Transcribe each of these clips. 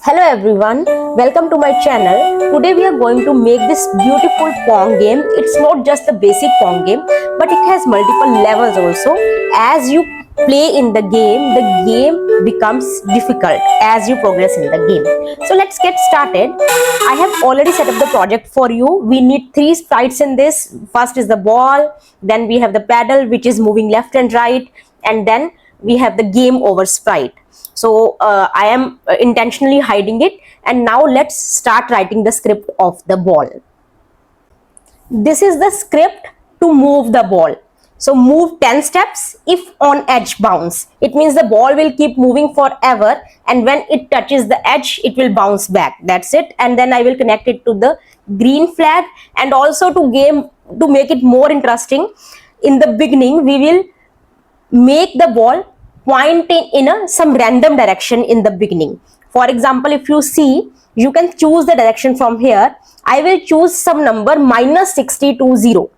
Hello everyone, welcome to my channel. Today we are going to make this beautiful Pong game. It's not just a basic Pong game, but it has multiple levels also. As you play in the game becomes difficult as you progress in the game. So let's get started. I have already set up the project for you. We need three sprites in this. First is the ball, then we have the paddle which is moving left and right, and then we have the game over sprite. So I am intentionally hiding it, and now let's start writing the script of the ball. This is the script to move the ball. So move 10 steps if on edge bounce. It means the ball will keep moving forever, and when it touches the edge it will bounce back. That's it. And then I will connect it to the green flag, and also to make it more interesting, in the beginning we will make the ball pointing in some random direction in the beginning. For example, if you see, you can choose the direction from here. I will choose some number -60 to 0.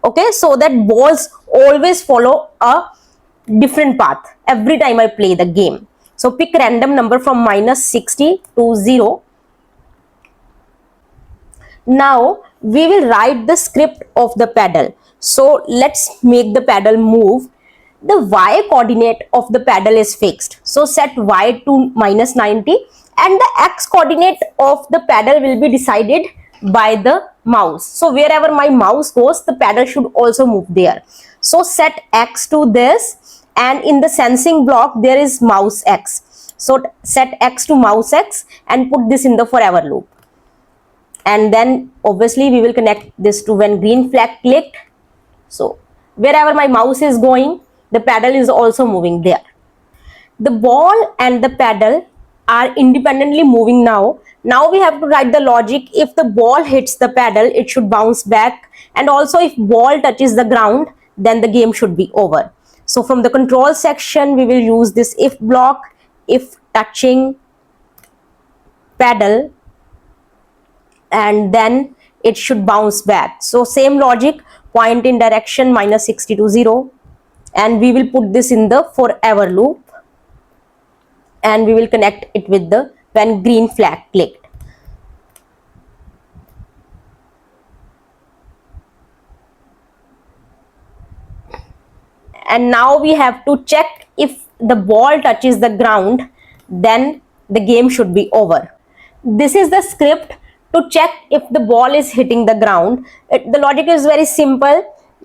Okay, so that balls always follow a different path every time I play the game. So pick random number from -60 to 0. Now we will write the script of the paddle. So let's make the paddle move. The y coordinate of the paddle is fixed. So set y to -90, and the x coordinate of the paddle will be decided by the mouse. So wherever my mouse goes, the paddle should also move there. So set x to this, and in the sensing block there is mouse x. So set x to mouse x and put this in the forever loop. And then obviously we will connect this to when green flag clicked. So wherever my mouse is going, the paddle is also moving there. The ball and the paddle are independently moving now. Now we have to write the logic. If the ball hits the paddle, it should bounce back. And also if ball touches the ground, then the game should be over. So from the control section, we will use this if block. If touching paddle, and then it should bounce back. So same logic, point in direction -60 to 0. And we will put this in the forever loop, and we will connect it with the when green flag clicked. And now we have to check if the ball touches the ground, then the game should be over. This is the script to check if the ball is hitting the ground. The logic is very simple,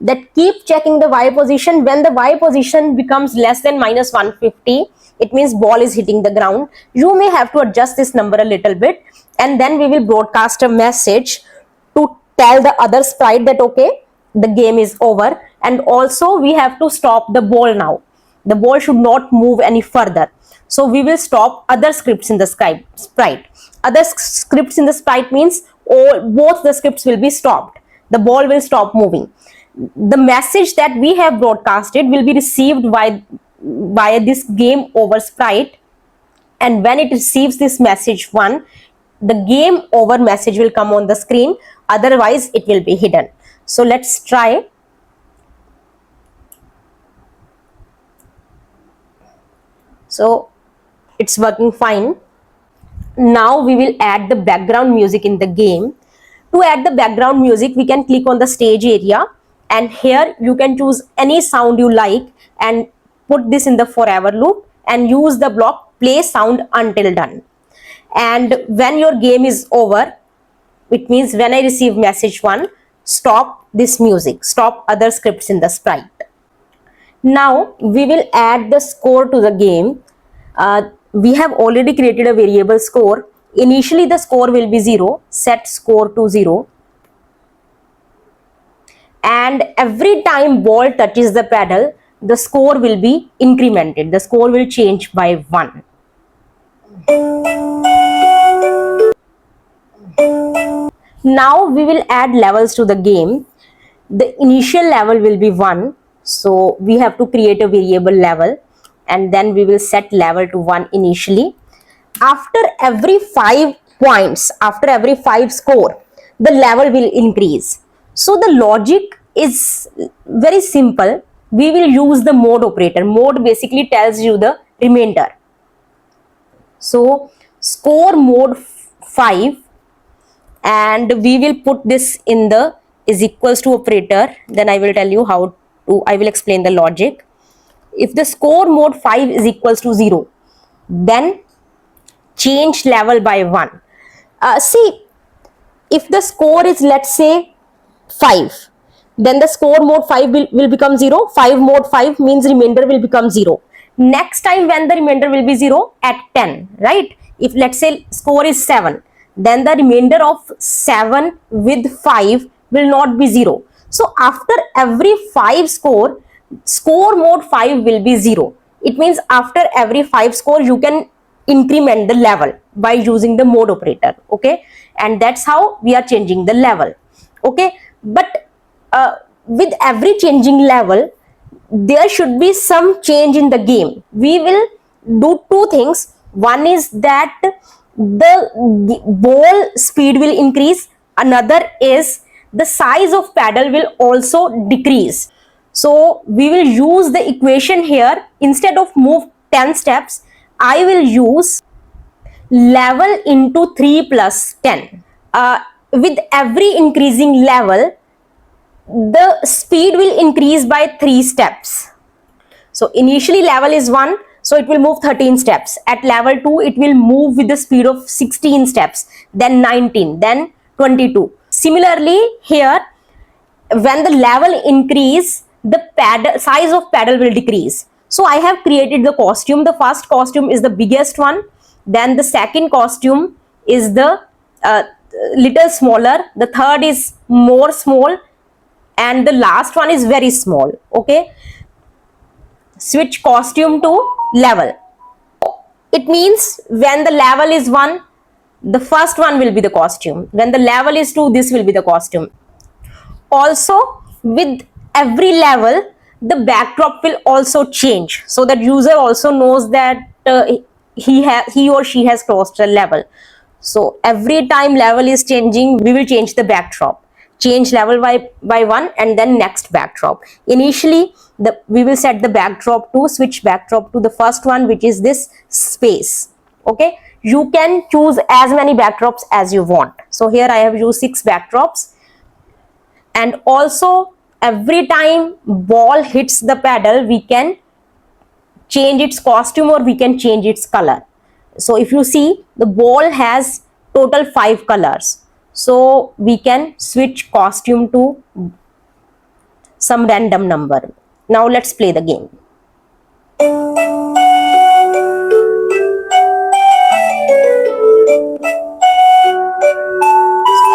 that keep checking the y position. When the y position becomes less than -150, it means ball is hitting the ground. You may have to adjust this number a little bit, and then we will broadcast a message to tell the other sprite that okay, the game is over. And also we have to stop the ball now. The ball should not move any further. So we will stop other scripts in the sprite. Other scripts in the sprite means both the scripts will be stopped. The ball will stop moving. The message that we have broadcasted will be received by this game over sprite, and when it receives this message 1, the game over message will come on the screen, otherwise it will be hidden. So let's try. So it's working fine. Now we will add the background music in the game. To add the background music, we can click on the stage area, and here you can choose any sound you like and put this in the forever loop and use the block play sound until done. And when your game is over, it means when I receive message 1, stop this music, stop other scripts in the sprite. Now we will add the score to the game. We have already created a variable score. Initially the score will be 0. Set score to 0. And every time ball touches the paddle, the score will be incremented. The score will change by 1. Now we will add levels to the game. The initial level will be 1. So we have to create a variable level, and then we will set level to 1 initially. After every 5 points, after every 5 score, the level will increase. So the logic is very simple. We will use the mode operator. Mode basically tells you the remainder. So score mode 5, and we will put this in the is equals to operator. Then I will tell you how to, I will explain the logic. If the score mode 5 is equals to 0, then change level by 1. See, if the score is, let's say, 5, then the score mode 5 will become 0. 5 mode 5 means remainder will become 0. Next time when the remainder will be 0, at 10, right? If let's say score is 7, then the remainder of 7 with 5 will not be 0. So after every 5 score mode 5 will be 0. It means after every 5 score you can increment the level by using the mode operator. Okay, and that's how we are changing the level. Okay, but with every changing level there should be some change in the game. We will do two things. One is that the ball speed will increase, another is the size of paddle will also decrease. So we will use the equation here. Instead of move 10 steps, I will use level into 3 plus 10. With every increasing level, the speed will increase by 3 steps. So initially level is 1, so it will move 13 steps. At level 2, it will move with the speed of 16 steps, then 19, then 22. Similarly, here, when the level increase, the size of paddle will decrease. So I have created the costume. The first costume is the biggest one. Then the second costume is the little smaller. The third is more small. And the last one is very small. Okay. Switch costume to level. It means when the level is 1, the first one will be the costume. When the level is 2, this will be the costume. Also, with every level, the backdrop will also change, so that user also knows that he or she has crossed a level. So every time level is changing, we will change the backdrop. Change level by 1 and then next backdrop. Initially, we will set the backdrop to, switch backdrop to the first one, which is this space. Okay, you can choose as many backdrops as you want. So here I have used 6 backdrops. And also every time ball hits the paddle, we can change its costume or we can change its color. So if you see, the ball has total 5 colors. So we can switch costume to some random number. Now let's play the game.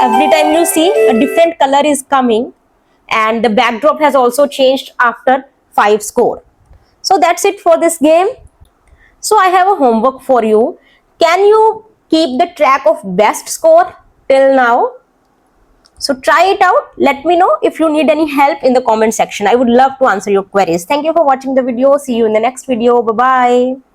Every time you see, a different color is coming, and the backdrop has also changed after 5 score. So that's it for this game. So I have a homework for you. Can you keep the track of best score till now? So try it out. Let me know if you need any help in the comment section. I would love to answer your queries. Thank you for watching the video. See you in the next video. Bye-bye.